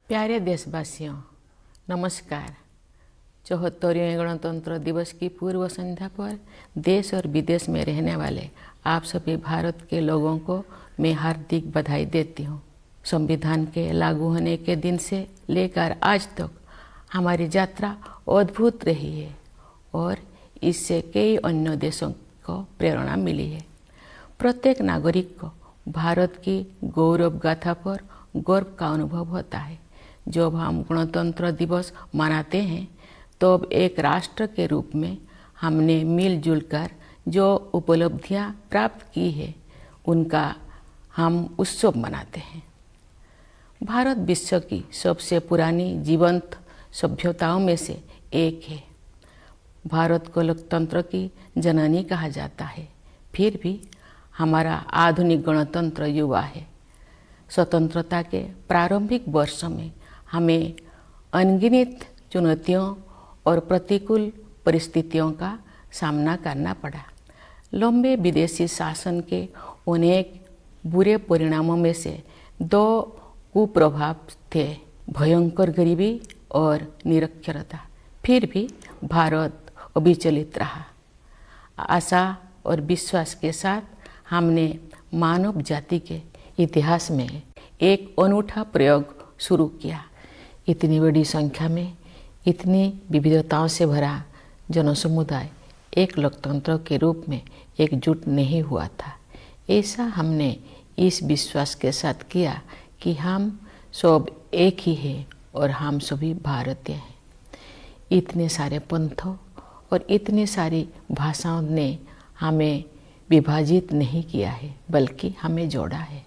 प्यारे देशवासियों, नमस्कार। 74वें गणतंत्र दिवस की पूर्व संध्या पर देश और विदेश में रहने वाले आप सभी भारत के लोगों को मैं हार्दिक बधाई देती हूँ। संविधान के लागू होने के दिन से लेकर आज तक हमारी यात्रा अद्भुत रही है और इससे कई अन्य देशों को प्रेरणा मिली है। प्रत्येक नागरिक को भारत की गौरव गाथा पर गर्व का अनुभव होता है। जब हम गणतंत्र दिवस मनाते हैं तब एक राष्ट्र के रूप में हमने मिलजुल कर जो उपलब्धियां प्राप्त की है उनका हम उत्सव मनाते हैं। भारत विश्व की सबसे पुरानी जीवंत सभ्यताओं में से एक है। भारत को लोकतंत्र की जननी कहा जाता है, फिर भी हमारा आधुनिक गणतंत्र युवा है। स्वतंत्रता के प्रारंभिक वर्षों में हमें अनगिनत चुनौतियों और प्रतिकूल परिस्थितियों का सामना करना पड़ा। लंबे विदेशी शासन के अनेक बुरे परिणामों में से दो कुप्रभाव थे, भयंकर गरीबी और निरक्षरता। फिर भी भारत अविचलित रहा। आशा और विश्वास के साथ हमने मानव जाति के इतिहास में एक अनूठा प्रयोग शुरू किया। इतनी बड़ी संख्या में इतनी विविधताओं से भरा जनसमुदाय एक लोकतंत्र के रूप में एकजुट नहीं हुआ था। ऐसा हमने इस विश्वास के साथ किया कि हम सब एक ही हैं और हम सभी भारतीय हैं। इतने सारे पंथों और इतनी सारी भाषाओं ने हमें विभाजित नहीं किया है, बल्कि हमें जोड़ा है।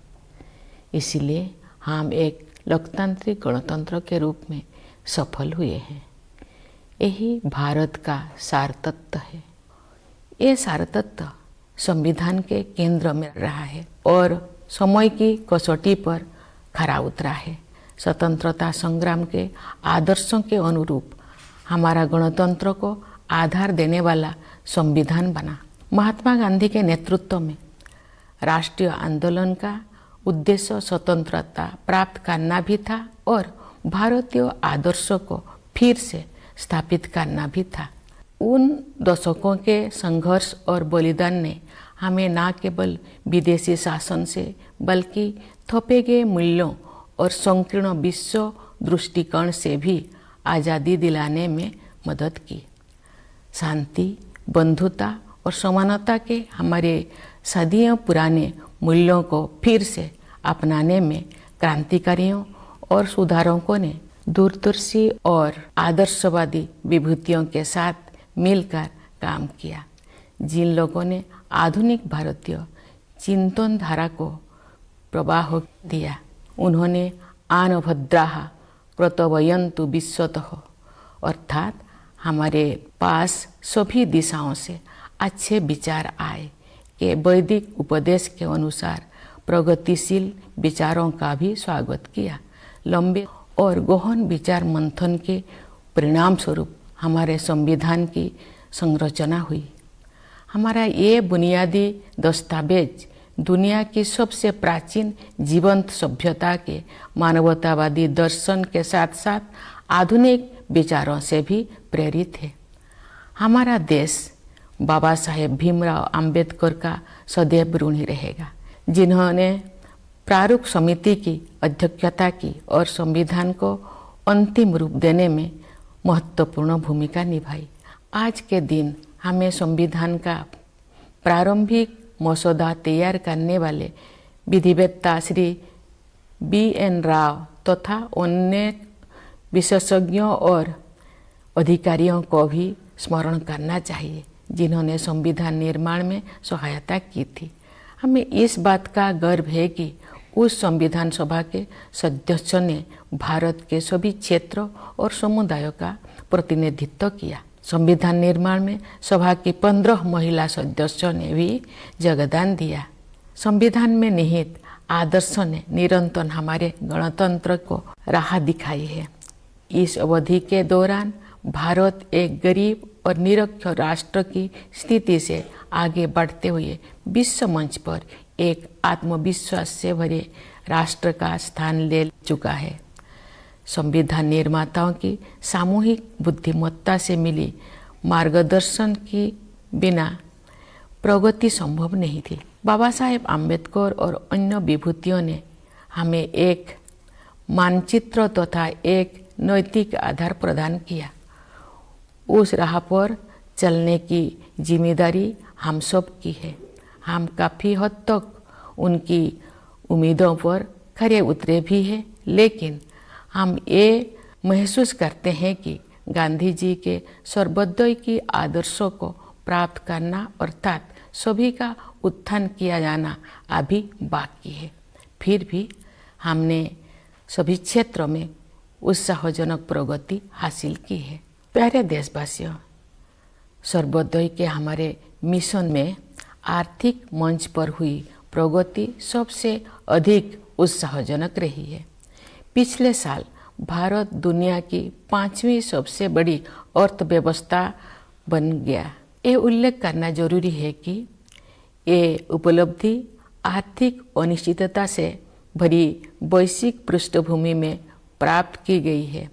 इसलिए हम एक लोकतांत्रिक गणतंत्र के रूप में सफल हुए हैं। यही भारत का सार तत्व है। ये सार तत्व संविधान के केंद्र में रहा है और समय की कसौटी पर खरा उतरा है। स्वतंत्रता संग्राम के आदर्शों के अनुरूप हमारा गणतंत्र को आधार देने वाला संविधान बना। महात्मा गांधी के नेतृत्व में राष्ट्रीय आंदोलन का उद्देश्य स्वतंत्रता प्राप्त करना भी था और भारतीय आदर्शों को फिर से स्थापित करना भी था। उन दशकों के संघर्ष और बलिदान ने हमें न केवल विदेशी शासन से बल्कि थोपे गए मूल्यों और संकीर्ण विश्व दृष्टिकोण से भी आज़ादी दिलाने में मदद की। शांति, बंधुता और समानता के हमारे सदियों पुराने मूल्यों को फिर से अपनाने में क्रांतिकारियों और सुधारकों ने दूरदर्शी और आदर्शवादी विभूतियों के साथ मिलकर काम किया। जिन लोगों ने आधुनिक भारतीय चिंतन धारा को प्रवाह दिया, उन्होंने आन भद्राः कर्तव्यन्तु विश्वतः, अर्थात हमारे पास सभी दिशाओं से अच्छे विचार आए कि वैदिक उपदेश के अनुसार प्रगतिशील विचारों का भी स्वागत किया। लंबे और गहन विचार मंथन के परिणाम स्वरूप हमारे संविधान की संरचना हुई। हमारा ये बुनियादी दस्तावेज दुनिया की सबसे प्राचीन जीवंत सभ्यता के मानवतावादी दर्शन के साथ साथ आधुनिक विचारों से भी प्रेरित है। हमारा देश बाबा साहेब भीमराव अंबेडकर का सदैव ऋणी रहेगा, जिन्होंने प्रारूप समिति की अध्यक्षता की और संविधान को अंतिम रूप देने में महत्वपूर्ण भूमिका निभाई। आज के दिन हमें संविधान का प्रारंभिक मसौदा तैयार करने वाले विधिवेत्ता श्री B.N. राव तथा अन्य विशेषज्ञों और अधिकारियों को भी स्मरण करना चाहिए, जिन्होंने संविधान निर्माण में सहायता की थी। हमें इस बात का गर्व है कि उस संविधान सभा के सदस्यों ने भारत के सभी क्षेत्रों और समुदायों का प्रतिनिधित्व किया। संविधान निर्माण में सभा की 15 महिला सदस्यों ने भी योगदान दिया। संविधान में निहित आदर्शों ने निरंतर हमारे गणतंत्र को राह दिखाई है। इस अवधि के दौरान भारत एक गरीब और निरक्षर राष्ट्र की स्थिति से आगे बढ़ते हुए विश्व मंच पर एक आत्मविश्वास से भरे राष्ट्र का स्थान ले चुका है। संविधान निर्माताओं की सामूहिक बुद्धिमत्ता से मिली मार्गदर्शन की बिना प्रगति संभव नहीं थी। बाबा साहेब आम्बेडकर और अन्य विभूतियों ने हमें एक मानचित्र तथा एक नैतिक आधार प्रदान किया। उस राह पर चलने की जिम्मेदारी हम सब की है। हम काफ़ी हद तक उनकी उम्मीदों पर खरे उतरे भी हैं, लेकिन हम ये महसूस करते हैं कि गांधी जी के सर्वोदय की आदर्शों को प्राप्त करना अर्थात सभी का उत्थान किया जाना अभी बाकी है। फिर भी हमने सभी क्षेत्रों में उत्साहजनक प्रगति हासिल की है। प्यारे देशवासियों, सर्वोदय के हमारे मिशन में आर्थिक मंच पर हुई प्रगति सबसे अधिक उत्साहजनक रही है। पिछले साल भारत दुनिया की 5वीं सबसे बड़ी अर्थव्यवस्था बन गया। ये उल्लेख करना जरूरी है कि ये उपलब्धि आर्थिक अनिश्चितता से भरी वैश्विक पृष्ठभूमि में प्राप्त की गई है।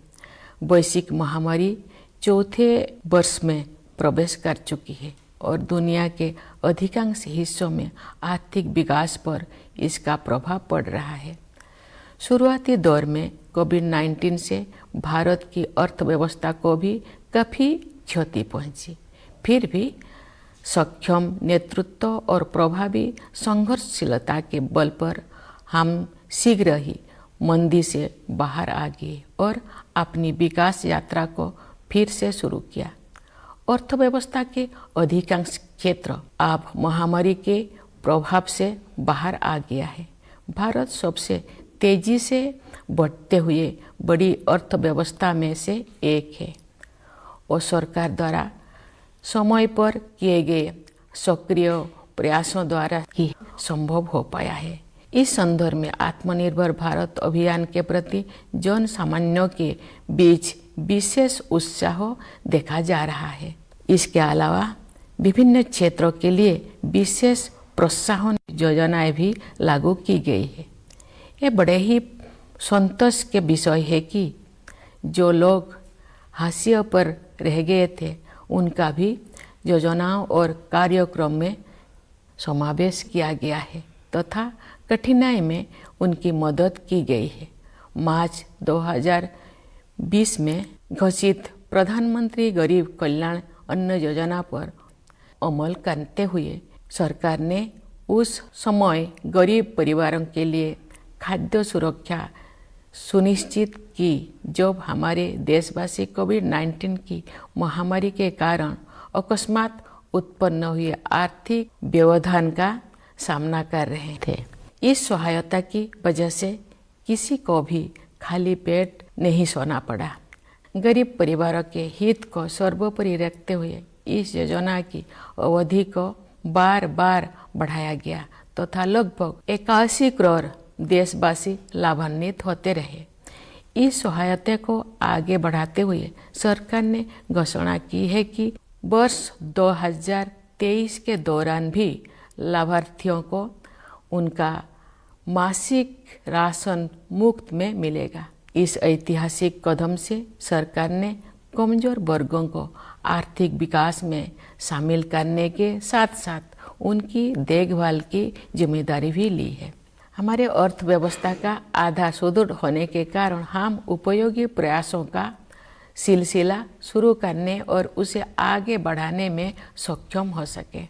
वैश्विक महामारी चौथे वर्ष में प्रवेश कर चुकी है और दुनिया के अधिकांश हिस्सों में आर्थिक विकास पर इसका प्रभाव पड़ रहा है। शुरुआती दौर में कोविड-19 से भारत की अर्थव्यवस्था को भी काफ़ी क्षति पहुंची। फिर भी सक्षम नेतृत्व और प्रभावी संघर्षशीलता के बल पर हम शीघ्र ही मंदी से बाहर आ गए और अपनी विकास यात्रा को फिर से शुरू किया। अर्थव्यवस्था के अधिकांश क्षेत्र अब महामारी के प्रभाव से बाहर आ गया है। भारत सबसे तेजी से बढ़ते हुए बड़ी अर्थव्यवस्था में से एक है और सरकार द्वारा समय पर किए गए सक्रिय प्रयासों द्वारा ही संभव हो पाया है। इस संदर्भ में आत्मनिर्भर भारत अभियान के प्रति जन सामान्यों के बीच विशेष उत्साह देखा जा रहा है। इसके अलावा विभिन्न क्षेत्रों के लिए विशेष प्रोत्साहन योजनाएं भी लागू की गई है। ये बड़े ही संतोष के विषय है कि जो लोग हाशिए पर रह गए थे उनका भी योजनाओं और कार्यक्रम में समावेश किया गया है तथा कठिनाई में उनकी मदद की गई है। मार्च 2020 में घोषित प्रधानमंत्री गरीब कल्याण अन्न योजना पर अमल करते हुए सरकार ने उस समय गरीब परिवारों के लिए खाद्य सुरक्षा सुनिश्चित की जब हमारे देशवासी कोविड-19 की महामारी के कारण अकस्मात उत्पन्न हुए आर्थिक व्यवधान का सामना कर रहे थे। इस सहायता की वजह से किसी को भी खाली पेट नहीं सोना पड़ा। गरीब परिवारों के हित को सर्वोपरि रखते हुए इस योजना की अवधि को बार बार बढ़ाया गया तथा लगभग 81 करोड़ देशवासी लाभान्वित होते रहे। इस सहायता को आगे बढ़ाते हुए सरकार ने घोषणा की है कि वर्ष 2023 के दौरान भी लाभार्थियों को उनका मासिक राशन मुफ्त में मिलेगा। इस ऐतिहासिक कदम से सरकार ने कमजोर वर्गों को आर्थिक विकास में शामिल करने के साथ साथ उनकी देखभाल की जिम्मेदारी भी ली है। हमारे अर्थव्यवस्था का आधार सुदृढ़ होने के कारण हम उपयोगी प्रयासों का सिलसिला शुरू करने और उसे आगे बढ़ाने में सक्षम हो सके।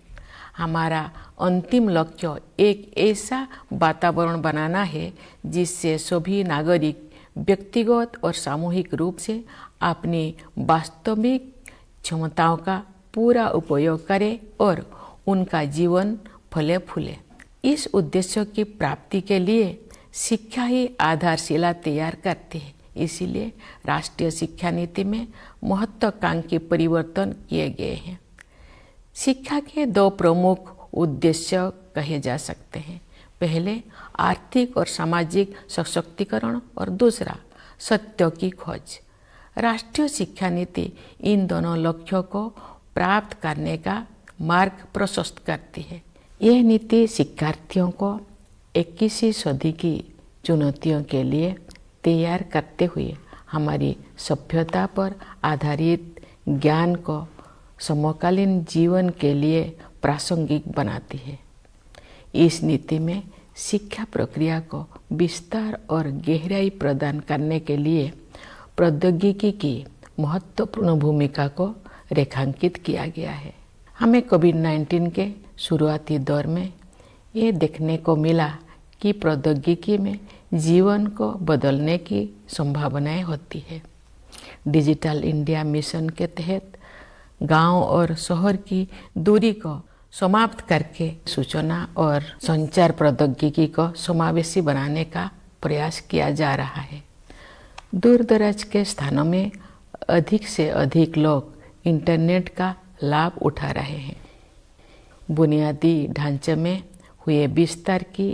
हमारा अंतिम लक्ष्य एक ऐसा वातावरण बनाना है जिससे सभी नागरिक व्यक्तिगत और सामूहिक रूप से अपनी वास्तविक क्षमताओं का पूरा उपयोग करें और उनका जीवन फले फूले। इस उद्देश्य की प्राप्ति के लिए शिक्षा ही आधारशिला तैयार करती है। इसीलिए राष्ट्रीय शिक्षा नीति में महत्वाकांक्षी परिवर्तन किए गए हैं। शिक्षा के दो प्रमुख उद्देश्य कहे जा सकते हैं। पहले आर्थिक और सामाजिक सशक्तिकरण और दूसरा सत्य की खोज। राष्ट्रीय शिक्षा नीति इन दोनों लक्ष्यों को प्राप्त करने का मार्ग प्रशस्त करती है। यह नीति शिक्षार्थियों को 21वीं सदी की चुनौतियों के लिए तैयार करते हुए हमारी सभ्यता पर आधारित ज्ञान को समकालीन जीवन के लिए प्रासंगिक बनाती है। इस नीति में शिक्षा प्रक्रिया को विस्तार और गहराई प्रदान करने के लिए प्रौद्योगिकी की महत्वपूर्ण भूमिका को रेखांकित किया गया है। हमें कोविड-19 के शुरुआती दौर में ये देखने को मिला कि प्रौद्योगिकी में जीवन को बदलने की संभावनाएं होती है। डिजिटल इंडिया मिशन के तहत गांव और शहर की दूरी को समाप्त करके सूचना और संचार प्रौद्योगिकी को समावेशी बनाने का प्रयास किया जा रहा है। दूर दराज के स्थानों में अधिक से अधिक लोग इंटरनेट का लाभ उठा रहे हैं। बुनियादी ढांचे में हुए विस्तार की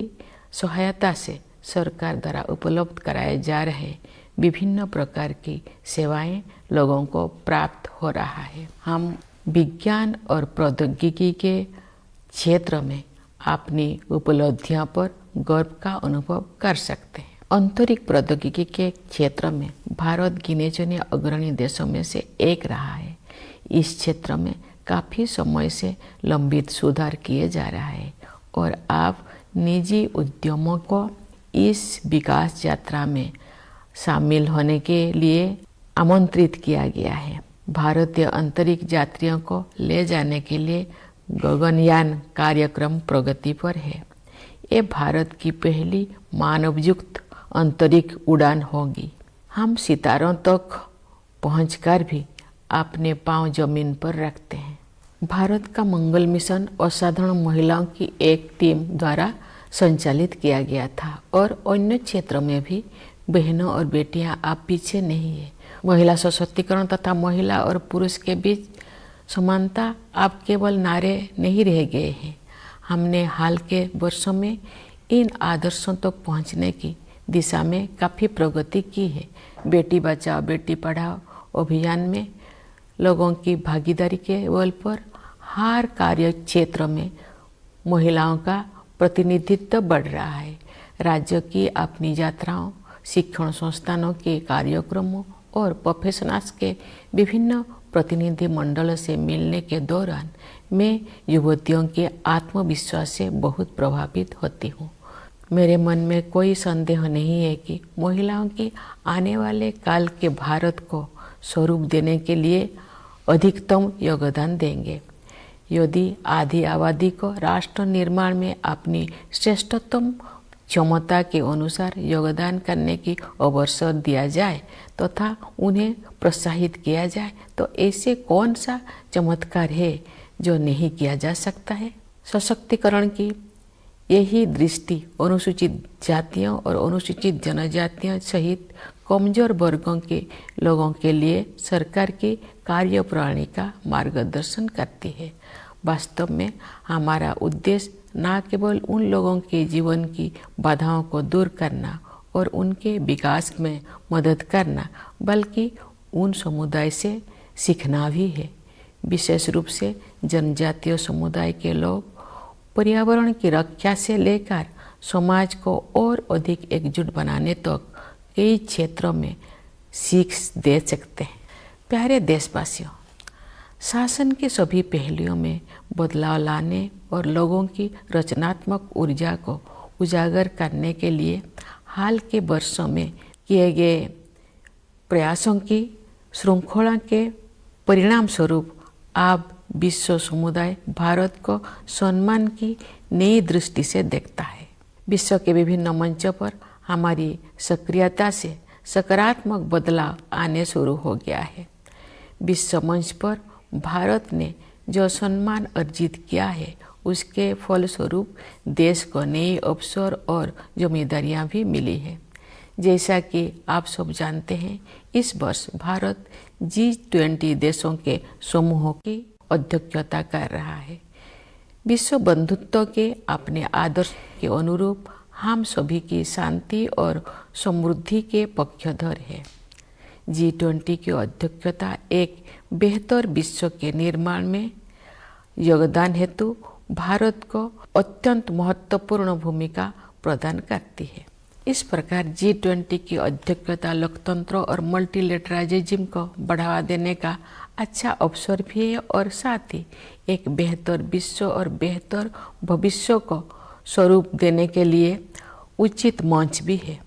सहायता से सरकार द्वारा उपलब्ध कराए जा रहे विभिन्न प्रकार की सेवाएं लोगों को प्राप्त हो रहा है। हम विज्ञान और प्रौद्योगिकी के क्षेत्र में अपनी उपलब्धियों पर गर्व का अनुभव कर सकते हैं। अंतरिक्ष प्रौद्योगिकी के क्षेत्र में भारत गिने चुने अग्रणी देशों में से एक रहा है। इस क्षेत्र में काफ़ी समय से लंबित सुधार किए जा रहा है और अब निजी उद्यमों को इस विकास यात्रा में शामिल होने के लिए आमंत्रित किया गया है। भारतीय अंतरिक्ष यात्रियों को ले जाने के लिए गगनयान कार्यक्रम प्रगति पर है। ये भारत की पहली मानवयुक्त अंतरिक्ष उड़ान होगी। हम सितारों तक पहुंचकर भी अपने पांव जमीन पर रखते हैं। भारत का मंगल मिशन असाधारण महिलाओं की एक टीम द्वारा संचालित किया गया था और अन्य क्षेत्रों में भी बहनों और बेटियां आप पीछे नहीं है। महिला सशक्तिकरण तथा महिला और पुरुष के बीच समानता अब केवल नारे नहीं रह गए हैं। हमने हाल के वर्षों में इन आदर्शों तक पहुंचने की दिशा में काफ़ी प्रगति की है। बेटी बचाओ बेटी पढ़ाओ अभियान में लोगों की भागीदारी के बल पर हर कार्य क्षेत्र में महिलाओं का प्रतिनिधित्व बढ़ रहा है। राज्य की अपनी यात्राओं, शिक्षण संस्थानों के कार्यक्रमों और प्रोफेशनल्स के विभिन्न प्रतिनिधि मंडल से मिलने के दौरान मैं युवतियों के आत्मविश्वास से बहुत प्रभावित होती हूँ। मेरे मन में कोई संदेह नहीं है कि महिलाओं की आने वाले काल के भारत को स्वरूप देने के लिए अधिकतम योगदान देंगे। यदि आधी आबादी को राष्ट्र निर्माण में अपनी श्रेष्ठतम क्षमता के अनुसार योगदान करने की अवसर दिया जाए तथा उन्हें प्रोत्साहित किया जाए तो ऐसे कौन सा चमत्कार है जो नहीं किया जा सकता है। सशक्तिकरण की यही दृष्टि अनुसूचित जातियों और अनुसूचित जनजातियों सहित कमजोर वर्गों के लोगों के लिए सरकार की कार्यप्रणाली का मार्गदर्शन करती है। वास्तव में हमारा उद्देश्य न केवल उन लोगों के जीवन की बाधाओं को दूर करना और उनके विकास में मदद करना बल्कि उन समुदाय से सीखना भी है। विशेष रूप से जनजातीय समुदाय के लोग पर्यावरण की रक्षा से लेकर समाज को और अधिक एकजुट बनाने तक कई क्षेत्रों में सीख दे सकते हैं। प्यारे देशवासियों, शासन के सभी पहलुओं में बदलाव लाने और लोगों की रचनात्मक ऊर्जा को उजागर करने के लिए हाल के वर्षों में किए गए प्रयासों की श्रृंखला के परिणाम स्वरूप अब विश्व समुदाय भारत को सम्मान की नई दृष्टि से देखता है। विश्व के विभिन्न मंचों पर हमारी सक्रियता से सकारात्मक बदलाव आने शुरू हो गया है। विश्व मंच पर भारत ने जो सम्मान अर्जित किया है उसके फलस्वरूप देश को नए अवसर और जिम्मेदारियां भी मिली है। जैसा कि आप सब जानते हैं, इस वर्ष भारत G20 देशों के समूह की अध्यक्षता कर रहा है। विश्व बंधुत्व के अपने आदर्श के अनुरूप हम सभी की शांति और समृद्धि के पक्षधर है। G20 की अध्यक्षता एक बेहतर विश्व के निर्माण में योगदान हेतु भारत को अत्यंत महत्वपूर्ण भूमिका प्रदान करती है। इस प्रकार G20 की अध्यक्षता लोकतंत्र और मल्टीलेटरलिज्म को बढ़ावा देने का अच्छा अवसर भी है और साथ ही एक बेहतर विश्व और बेहतर भविष्य को स्वरूप देने के लिए उचित मंच भी है।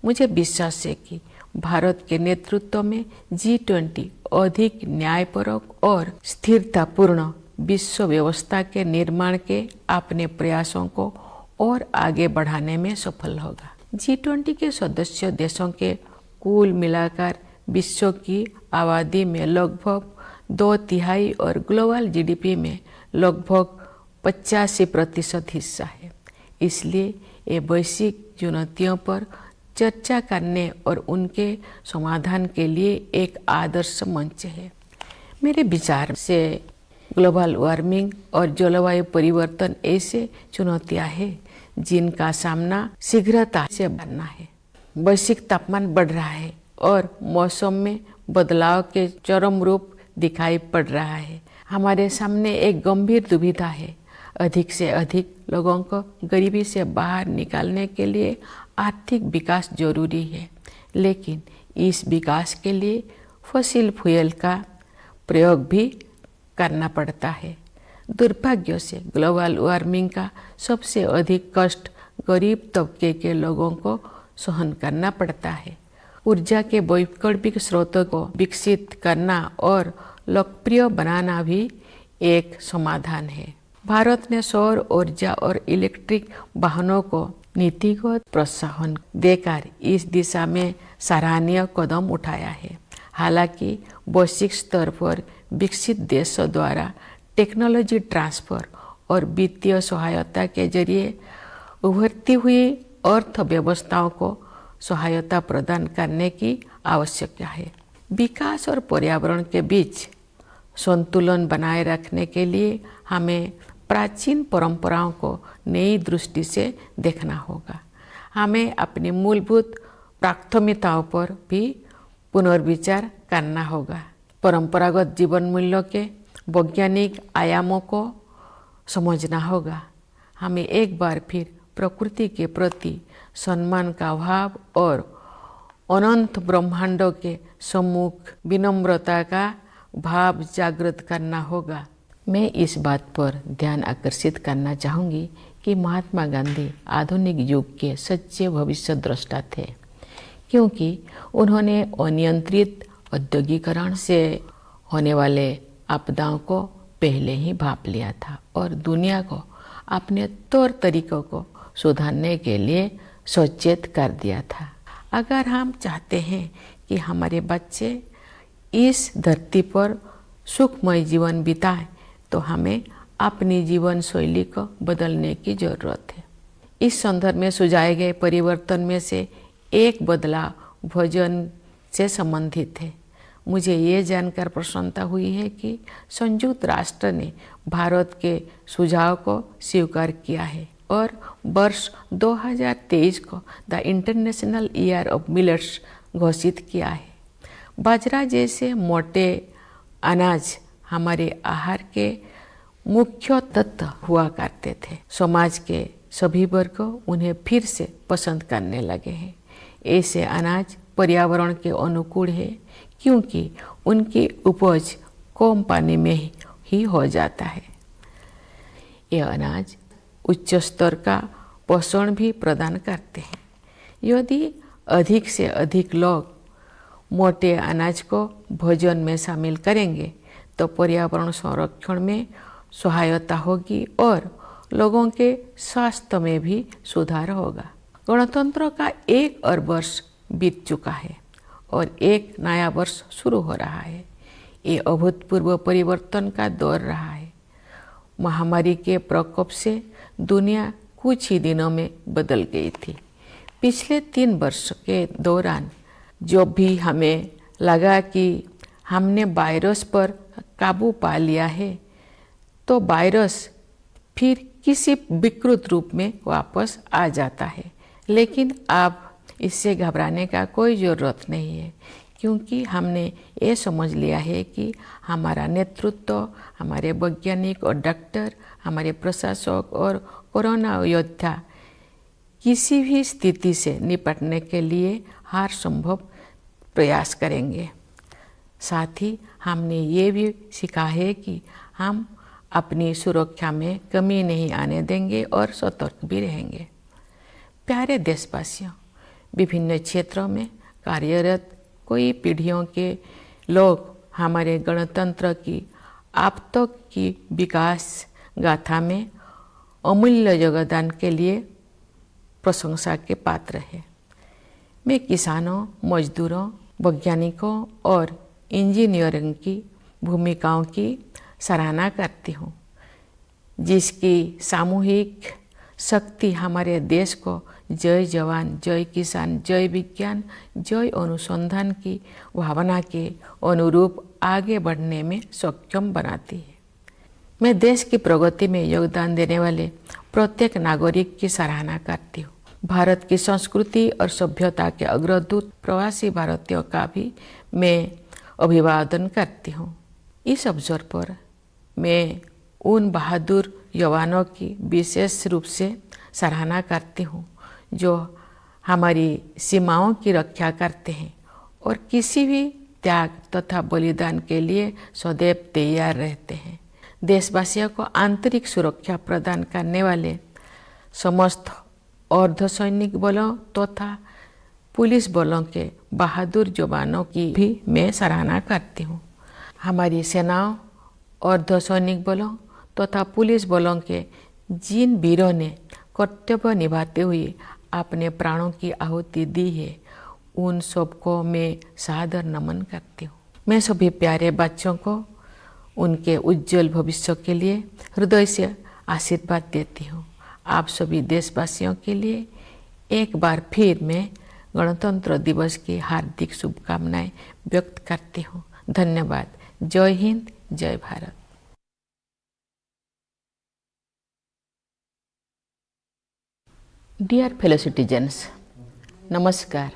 मुझे विश्वास है कि भारत के नेतृत्व में G20 अधिक न्यायपरक और स्थिरतापूर्ण विश्व व्यवस्था के निर्माण के अपने प्रयासों को और आगे बढ़ाने में सफल होगा। G20 के सदस्य देशों के कुल मिलाकर विश्व की आबादी में लगभग 2/3 और ग्लोबल जीडीपी में लगभग 85% हिस्सा है। इसलिए ये वैश्विक चुनौतियों पर चर्चा करने और उनके समाधान के लिए एक आदर्श मंच है। मेरे विचार से ग्लोबल वार्मिंग और जलवायु परिवर्तन ऐसे चुनौतियां हैं जिनका सामना शीघ्रता से करना है। वैश्विक तापमान बढ़ रहा है और मौसम में बदलाव के चरम रूप दिखाई पड़ रहा है। हमारे सामने एक गंभीर दुविधा है। अधिक से अधिक लोगों को गरीबी से बाहर निकालने के लिए आर्थिक विकास जरूरी है, लेकिन इस विकास के लिए फॉसिल फ्यूल का प्रयोग भी करना पड़ता है। दुर्भाग्य से ग्लोबल वार्मिंग का सबसे अधिक कष्ट गरीब तबके के लोगों को सहन करना पड़ता है। ऊर्जा के वैकल्पिक स्रोतों को विकसित करना और लोकप्रिय बनाना भी एक समाधान है। भारत ने सौर ऊर्जा और इलेक्ट्रिक वाहनों को नीतिगत प्रोत्साहन देकर इस दिशा में सराहनीय कदम उठाया है। हालांकि वैश्विक स्तर पर विकसित देशों द्वारा टेक्नोलॉजी ट्रांसफर और वित्तीय सहायता के जरिए उभरती हुई अर्थव्यवस्थाओं को सहायता प्रदान करने की आवश्यकता है। विकास और पर्यावरण के बीच संतुलन बनाए रखने के लिए हमें प्राचीन परंपराओं को नई दृष्टि से देखना होगा। हमें अपनी मूलभूत प्राथमिकताओं पर भी पुनर्विचार करना होगा। परंपरागत जीवन मूल्यों के वैज्ञानिक आयामों को समझना होगा। हमें एक बार फिर प्रकृति के प्रति सम्मान का भाव और अनंत ब्रह्मांडों के सम्मुख विनम्रता का भाव जागृत करना होगा। मैं इस बात पर ध्यान आकर्षित करना चाहूँगी कि महात्मा गांधी आधुनिक युग के सच्चे भविष्य द्रष्टा थे, क्योंकि उन्होंने अनियंत्रित औद्योगिकरण से होने वाले आपदाओं को पहले ही भांप लिया था और दुनिया को अपने तौर तरीकों को सुधारने के लिए सचेत कर दिया था। अगर हम चाहते हैं कि हमारे बच्चे इस धरती पर सुखमय जीवन बिताएं, तो हमें अपनी जीवन शैली को बदलने की जरूरत है। इस संदर्भ में सुझाए गए परिवर्तन में से एक बदलाव भोजन से संबंधित है। मुझे ये जानकर प्रसन्नता हुई है कि संयुक्त राष्ट्र ने भारत के सुझाव को स्वीकार किया है और वर्ष 2023 को the international year of millets घोषित किया है। बाजरा जैसे मोटे अनाज हमारे आहार के मुख्य तत्व हुआ करते थे। समाज के सभी वर्ग उन्हें फिर से पसंद करने लगे हैं। ऐसे अनाज पर्यावरण के अनुकूल है, क्योंकि उनकी उपज कम पानी में ही हो जाता है। ये अनाज उच्च स्तर का पोषण भी प्रदान करते हैं। यदि अधिक से अधिक लोग मोटे अनाज को भोजन में शामिल करेंगे तो पर्यावरण संरक्षण में सहायता होगी और लोगों के स्वास्थ्य में भी सुधार होगा। गणतंत्र का 1 और वर्ष बीत चुका है और एक नया वर्ष शुरू हो रहा है। ये अभूतपूर्व परिवर्तन का दौर रहा है। महामारी के प्रकोप से दुनिया कुछ ही दिनों में बदल गई थी। पिछले 3 वर्ष के दौरान जो भी हमें लगा कि हमने वायरस पर काबू पा लिया है, तो वायरस फिर किसी विकृत रूप में वापस आ जाता है। लेकिन अब इससे घबराने का कोई ज़रूरत नहीं है, क्योंकि हमने ये समझ लिया है कि हमारा नेतृत्व, हमारे वैज्ञानिक और डॉक्टर, हमारे प्रशासक और कोरोना योद्धा किसी भी स्थिति से निपटने के लिए हर संभव प्रयास करेंगे। साथ ही हमने ये भी सीखा है कि हम अपनी सुरक्षा में कमी नहीं आने देंगे और सतर्क भी रहेंगे। प्यारे देशवासियों, विभिन्न क्षेत्रों में कार्यरत कई पीढ़ियों के लोग हमारे गणतंत्र की अब तक की विकास गाथा में अमूल्य योगदान के लिए प्रशंसा के पात्र है। मैं किसानों, मजदूरों, वैज्ञानिकों और इंजीनियरों की भूमिकाओं की सराहना करती हूँ, जिसकी सामूहिक शक्ति हमारे देश को जय जवान, जय किसान, जय विज्ञान, जय अनुसंधान की भावना के अनुरूप आगे बढ़ने में सक्षम बनाती है। मैं देश की प्रगति में योगदान देने वाले प्रत्येक नागरिक की सराहना करती हूँ। भारत की संस्कृति और सभ्यता के अग्रदूत प्रवासी भारतीयों का भी मैं अभिवादन करती हूँ। इस अवसर पर मैं उन बहादुर जवानों की विशेष रूप से सराहना करती हूँ जो हमारी सीमाओं की रक्षा करते हैं और किसी भी त्याग तथा बलिदान के लिए सदैव तैयार रहते हैं। देशवासियों को आंतरिक सुरक्षा प्रदान करने वाले समस्त अर्धसैनिक बलों तथा पुलिस बलों के बहादुर जवानों की भी मैं सराहना करती हूँ। हमारी सेनाओं, अर्धसैनिक बलों तथा पुलिस बलों के जिन वीरों ने कर्तव्य निभाते हुए अपने प्राणों की आहुति दी है, उन सबको मैं सादर नमन करती हूँ। मैं सभी प्यारे बच्चों को उनके उज्जवल भविष्य के लिए हृदय से आशीर्वाद देती हूँ। आप सभी देशवासियों के लिए एक बार फिर मैं गणतंत्र दिवस की हार्दिक शुभकामनाएं व्यक्त करती हूँ। धन्यवाद। जय हिंद, जय Bharat. Dear fellow citizens, Namaskar.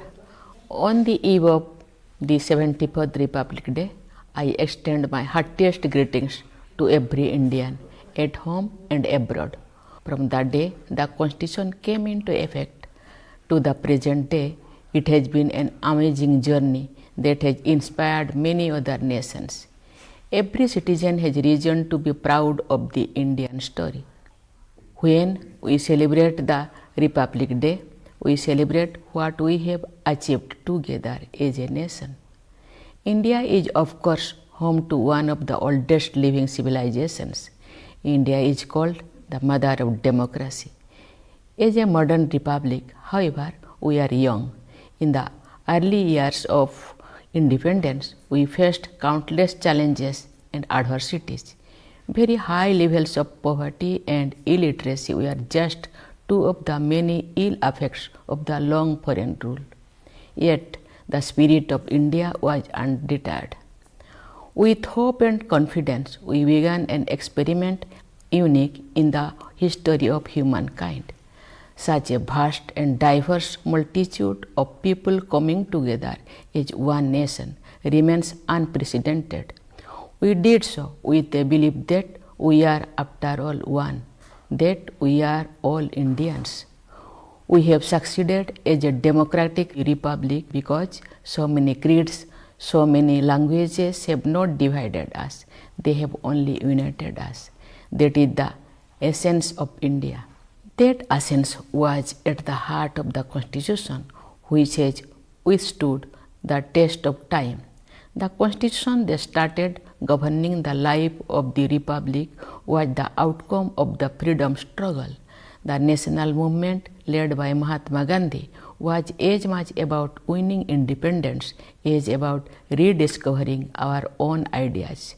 On the eve of the 74th Republic Day, I extend my heartiest greetings to every Indian at home and abroad. From the day the Constitution came into effect to the present day, it has been an amazing journey that has inspired many other nations. Every citizen has reason to be proud of the Indian story. When we celebrate the Republic Day, we celebrate what we have achieved together as a nation. India is of course home to one of the oldest living civilizations. India is called the mother of democracy. As a modern republic, however, we are young. In the early years of independence, we faced countless challenges and adversities. Very high levels of poverty and illiteracy were just two of the many ill effects of the long foreign rule. Yet, the spirit of India was undeterred. With hope and confidence, we began an experiment unique in the history of humankind. Such a vast and diverse multitude of people coming together as one nation remains unprecedented. We did so with a belief that we are after all one, that we are all Indians. We have succeeded as a democratic republic because so many creeds, so many languages have not divided us, they have only united us. That is the essence of India. That essence was at the heart of the Constitution, which has withstood the test of time. The Constitution that started governing the life of the Republic was the outcome of the freedom struggle. The national movement led by Mahatma Gandhi was as much about winning independence as about rediscovering our own ideas.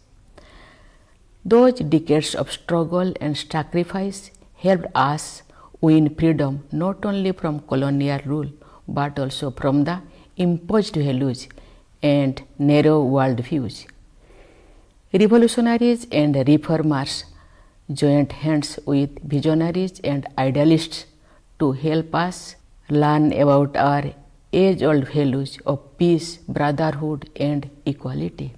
Those decades of struggle and sacrifice helped us win freedom not only from colonial rule but also from the imposed values and narrow worldviews. Revolutionaries and reformers joined hands with visionaries and idealists to help us learn about our age-old values of peace, brotherhood, and equality.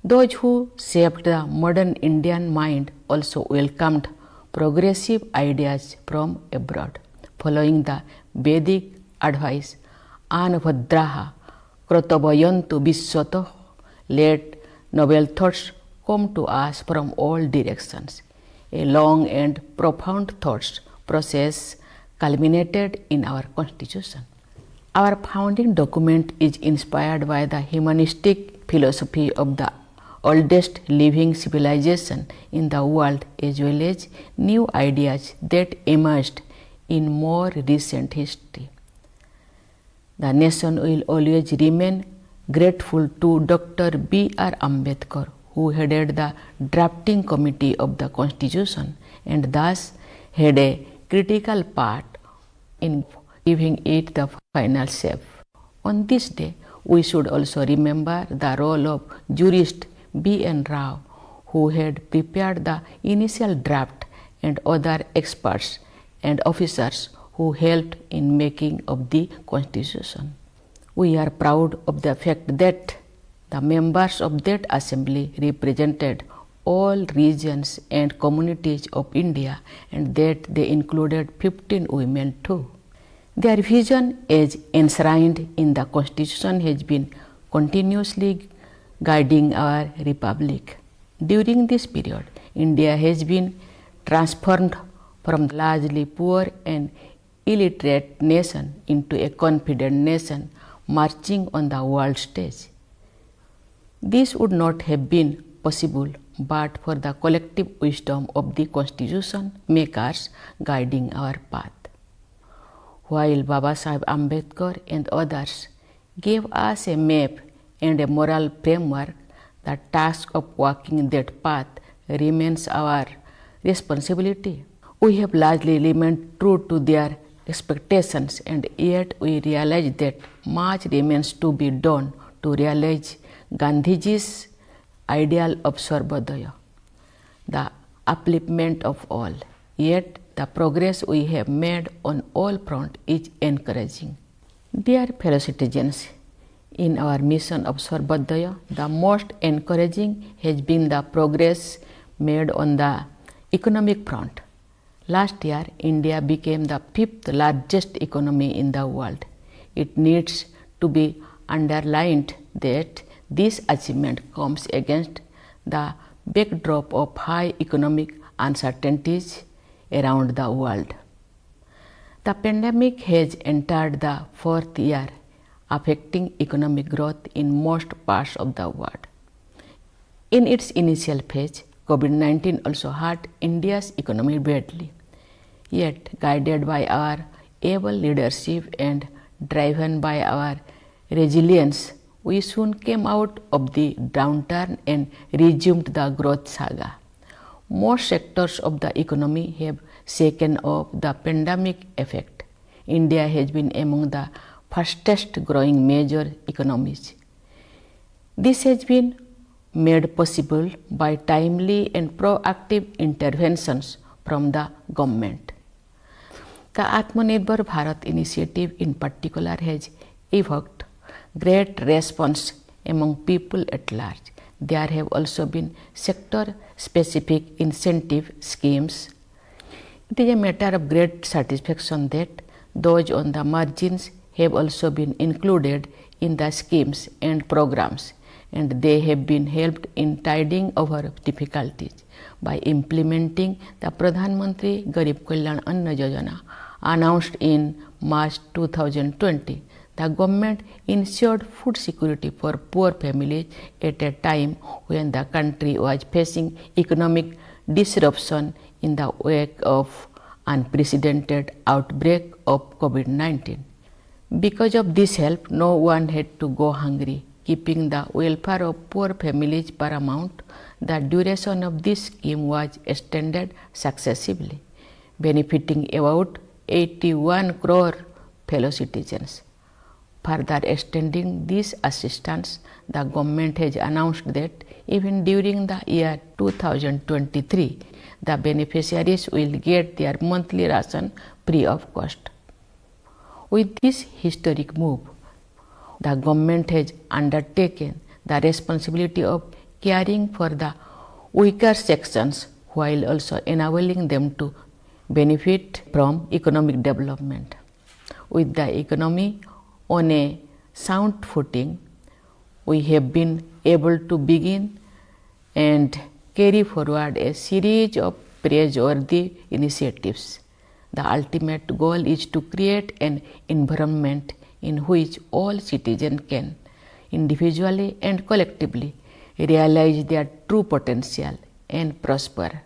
Those who shaped the modern Indian mind also welcomed progressive ideas from abroad. following the Vedic advice, Anabhadraha Krotavayantu Vishwatoh, let noble thoughts come to us from all directions. A long and profound thoughts process culminated in our Constitution. Our founding document is inspired by the humanistic philosophy of the oldest living civilization in the world, as well as new ideas that emerged in more recent history. The nation will always remain grateful to Dr. B.R. Ambedkar, who headed the drafting committee of the Constitution and thus had a critical part in giving it the final shape. On this day, we should also remember the role of jurist B.N. Rao, who had prepared the initial draft, and other experts and officers who helped in making of the Constitution. We are proud of the fact that the members of that assembly represented all regions and communities of India, and that they included 15 women too. Their vision as enshrined in the Constitution has been continuously guiding our republic. During this period, India has been transformed from a largely poor and illiterate nation into a confident nation marching on the world stage. This would not have been possible but for the collective wisdom of the Constitution makers guiding our path. While Babasaheb Ambedkar and others gave us a map and a moral framework, the task of walking that path remains our responsibility. We have largely remained true to their expectations, and yet we realize that much remains to be done to realize Gandhiji's ideal of Sarvodaya, the upliftment of all. Yet the progress we have made on all fronts is encouraging. Dear fellow citizens, in our mission of Sarvodaya, the most encouraging has been the progress made on the economic front. Last year, India became the 5th largest economy in the world. It needs to be underlined that this achievement comes against the backdrop of high economic uncertainties around the world. The pandemic has entered the 4th year, affecting economic growth in most parts of the world. In its initial phase, COVID-19 also hurt India's economy badly. Yet, guided by our able leadership and driven by our resilience, we soon came out of the downturn and resumed the growth saga. Most sectors of the economy have shaken off the pandemic effect. India has been among the fastest growing major economies. This has been made possible by timely and proactive interventions from the government. The Atmanirbhar Bharat initiative in particular has evoked great response among people at large. There have also been sector-specific incentive schemes. It is a matter of great satisfaction that those on the margins have also been included in the schemes and programs, and they have been helped in tiding over difficulties. By implementing the Pradhan Mantri Garib Kalyan Anna Yojana announced in March 2020, the government ensured food security for poor families at a time when the country was facing economic disruption in the wake of unprecedented outbreak of COVID-19. Because of this help, no one had to go hungry. Keeping the welfare of poor families paramount, the duration of this scheme was extended successively, benefiting about 81 crore fellow citizens. Further extending this assistance, the government has announced that even during the year 2023, the beneficiaries will get their monthly ration free of cost. With this historic move, the government has undertaken the responsibility of caring for the weaker sections while also enabling them to benefit from economic development. With the economy on a sound footing, we have been able to begin and carry forward a series of praiseworthy initiatives. The ultimate goal is to create an environment in which all citizens can, individually and collectively, realize their true potential and prosper.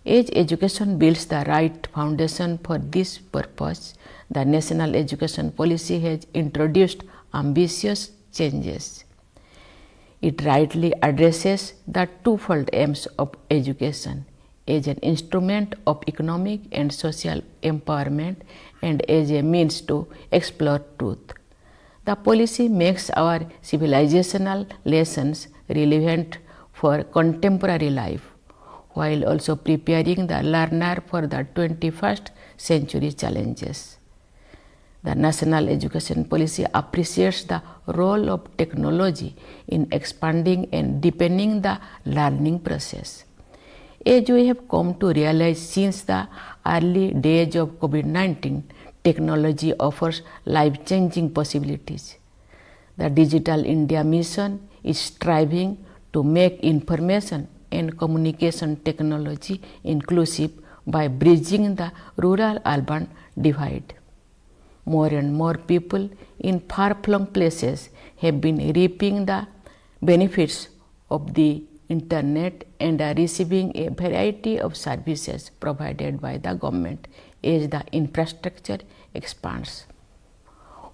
As education builds the right foundation for this purpose, the National Education Policy has introduced ambitious changes. It rightly addresses the twofold aims of education as an instrument of economic and social empowerment and as a means to explore truth. The policy makes our civilizational lessons relevant for contemporary life, while also preparing the learner for the 21st century challenges. The National Education Policy appreciates the role of technology in expanding and deepening the learning process. As we have come to realize since the early days of COVID-19, technology offers life-changing possibilities. The Digital India Mission is striving to make information and communication technology inclusive by bridging the rural-urban divide. More and more people in far-flung places have been reaping the benefits of the internet and are receiving a variety of services provided by the government as the infrastructure expands.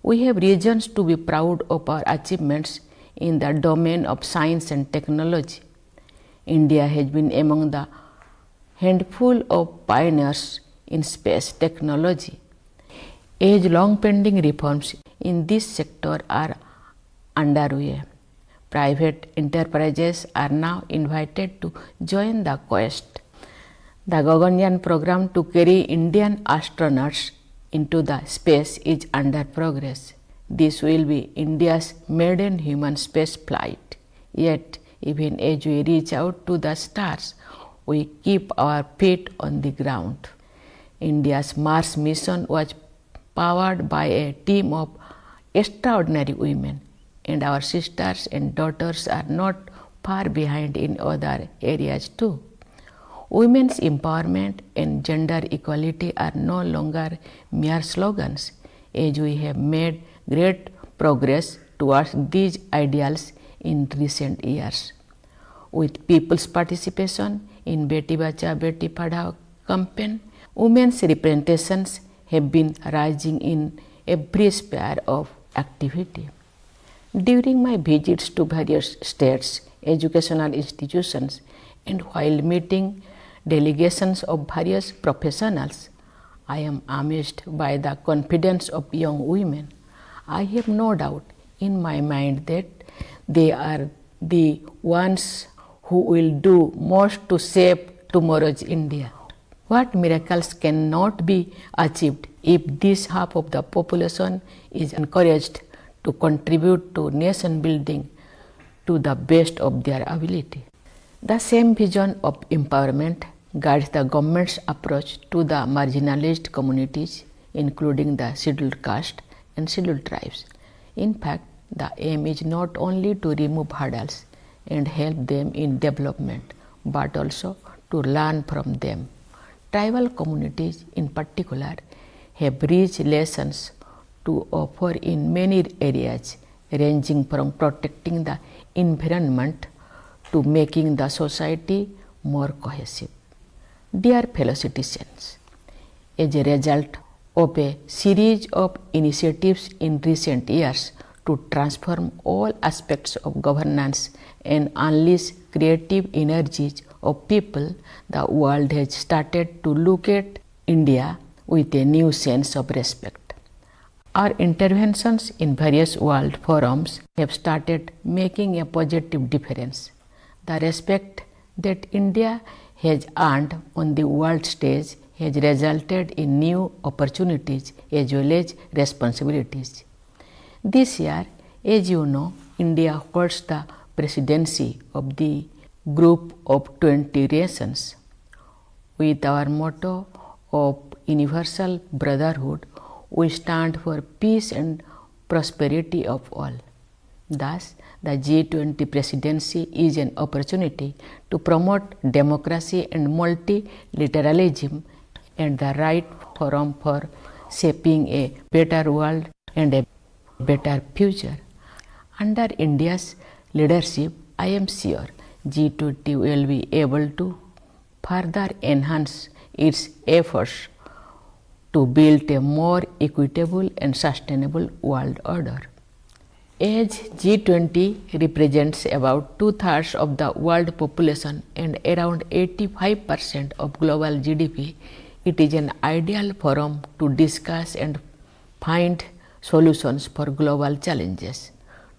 We have reasons to be proud of our achievements in the domain of science and technology. India has been among the handful of pioneers in space technology. As long-pending reforms in this sector are underway, private enterprises are now invited to join the quest. The Gaganyaan program to carry Indian astronauts into the space is under progress. This will be India's maiden human space flight. Yet, even as we reach out to the stars, we keep our feet on the ground. India's Mars mission was powered by a team of extraordinary women, and our sisters and daughters are not far behind in other areas too. Women's empowerment and gender equality are no longer mere slogans, as we have made great progress towards these ideals in recent years. With people's participation in Beti Bachao Beti Padhao campaign, women's representations have been rising in every sphere of activity. During my visits to various states, educational institutions, and while meeting delegations of various professionals, I am amazed by the confidence of young women. I have no doubt in my mind that they are the ones who will do most to shape tomorrow's India. What miracles cannot be achieved if this half of the population is encouraged to contribute to nation building to the best of their ability. The same vision of empowerment guides the government's approach to the marginalized communities, including the scheduled caste and scheduled tribes. In fact, the aim is not only to remove hurdles and help them in development, but also to learn from them. Tribal communities in particular have rich lessons to offer in many areas, ranging from protecting the environment to making the society more cohesive. Dear fellow citizens, as a result of a series of initiatives in recent years to transform all aspects of governance and unleash creative energies of people, the world has started to look at India with a new sense of respect. Our interventions in various world forums have started making a positive difference. The respect that India has earned on the world stage has resulted in new opportunities as well as responsibilities. This year, as you know, India holds the presidency of the Group of 20 Nations. With our motto of universal brotherhood, we stand for peace and prosperity of all. Thus, the G20 presidency is an opportunity to promote democracy and multilateralism and the right forum for shaping a better world and a better future. Under India's leadership, I am sure G20 will be able to further enhance its efforts to build a more equitable and sustainable world order. As G20 represents about 2/3 of the world population and around 85% of global GDP, it is an ideal forum to discuss and find solutions for global challenges.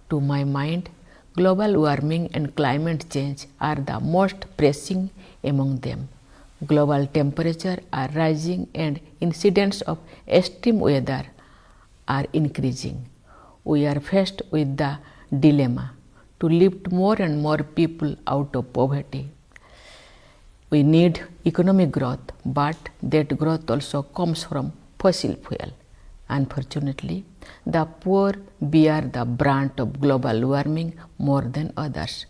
To my mind, global warming and climate change are the most pressing among them. Global temperatures are rising and incidents of extreme weather are increasing. We are faced with the dilemma to lift more and more people out of poverty. We need economic growth, but that growth also comes from fossil fuel. Unfortunately, the poor bear the brunt of global warming more than others.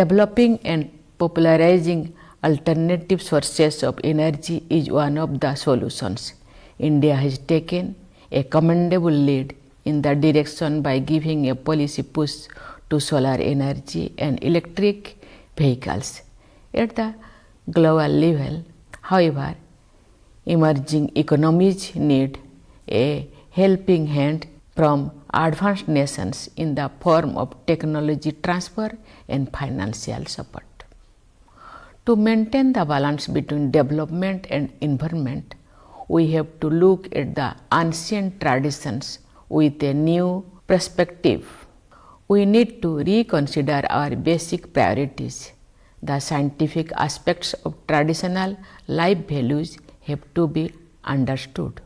Developing and popularizing alternative sources of energy is one of the solutions. India has taken a commendable lead in the direction by giving a policy push to solar energy and electric vehicles. At the global level, however, emerging economies need a helping hand from advanced nations in the form of technology transfer and financial support. To maintain the balance between development and environment, we have to look at the ancient traditions with a new perspective. We need to reconsider our basic priorities. The scientific aspects of traditional life values have to be understood.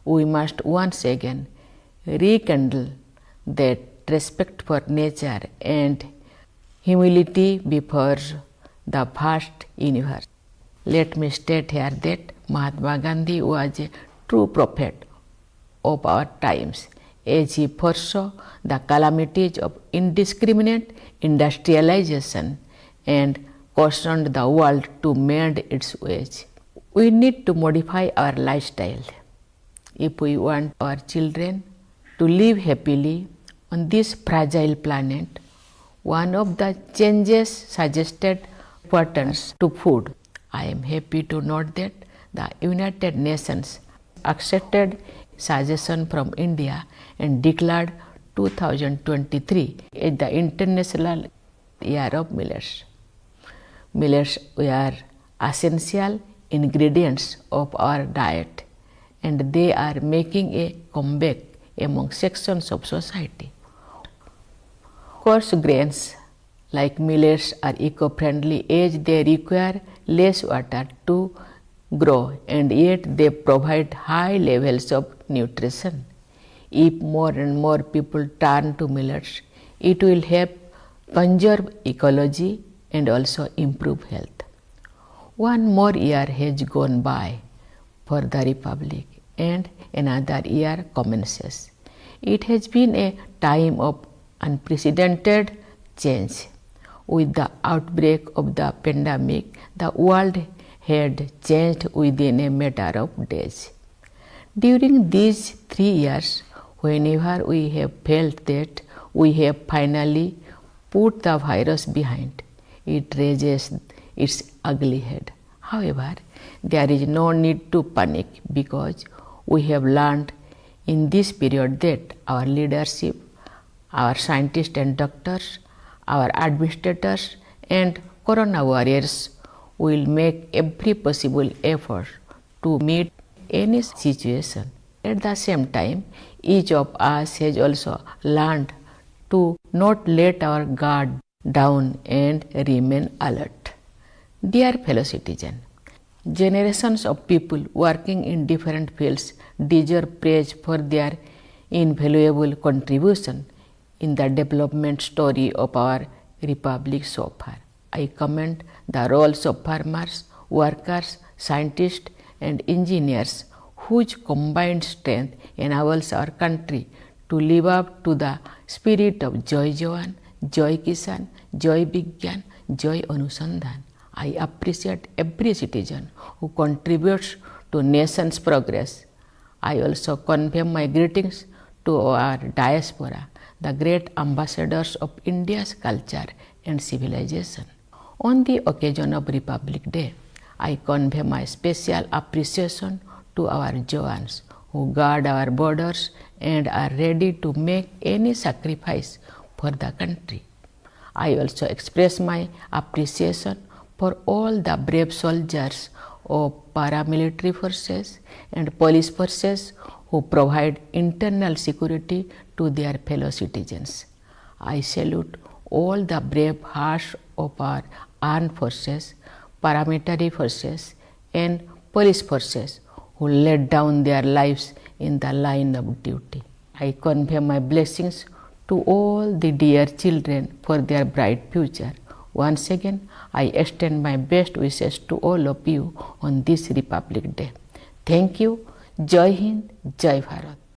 We must once again rekindle that respect for nature and humility before the vast universe. Let me state here that Mahatma Gandhi was a true prophet of our times, as he foresaw the calamities of indiscriminate industrialization and cautioned the world to mend its ways. We need to modify our lifestyle if we want our children to live happily on this fragile planet. One of the changes suggested pertains to food. I am happy to note that the United Nations accepted suggestion from India and declared 2023 as the International Year of Millets. Millets are essential ingredients of our diet, and they are making a comeback among sections of society. Coarse grains like millets are eco-friendly as they require less water to grow, and yet they provide high levels of nutrition. If more and more people turn to millets, it will help conserve ecology and also improve health. One more year has gone by for the Republic and another year commences. It has been a time of unprecedented change. With the outbreak of the pandemic, the world had changed within a matter of days. During these 3 years, whenever we have felt that we have finally put the virus behind, it raises its ugly head. However, there is no need to panic because we have learned in this period that our leadership, our scientists and doctors, our administrators and corona warriors will make every possible effort to meet any situation. At the same time, each of us has also learned to not let our guard down and remain alert. Dear fellow citizens, generations of people working in different fields deserve praise for their invaluable contribution in the development story of our republic so far. I commend the roles of farmers, workers, scientists and engineers whose combined strength enables our country to live up to the spirit of Jai Jawan, Jai Kisan, Jai Vigyan, Jai Anusandhan. I appreciate every citizen who contributes to nation's progress. I also convey my greetings to our diaspora, the great ambassadors of India's culture and civilization. On the occasion of Republic Day, I convey my special appreciation to our Jawans who guard our borders and are ready to make any sacrifice for the country. I also express my appreciation for all the brave soldiers of paramilitary forces and police forces who provide internal security to their fellow citizens. I salute all the brave hearts of our armed forces, paramilitary forces, and police forces who laid down their lives in the line of duty. I convey my blessings to all the dear children for their bright future. Once again, I extend my best wishes to all of you on this Republic Day. Thank you. Jai Hind, Jai Bharat.